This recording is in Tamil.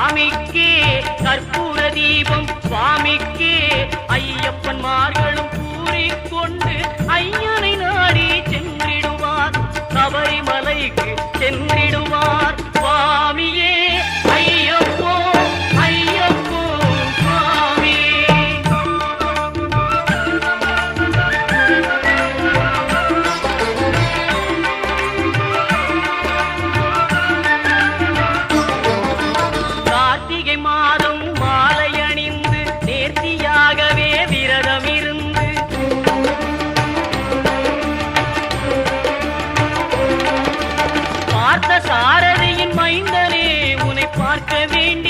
சாமிக்கே கற்பூர தீபம் சுவாமிக்கே ஐயப்பன்மார்களும் கூறிக்கொண்டு ஐயனை நாடி சென்றிடுவார் சபரிமலைக்கு சென்றிடுவார் சுவாமியே ஐயப்போ ஐயப்போ சுவாமியே. கார்த்திகை மாதம் மாலை அணிந்து நேர்த்தியாகவே விரதம் இருந்து பார்த்த சாரதியின் மைந்தனே உன்னை பார்க்க வேண்டி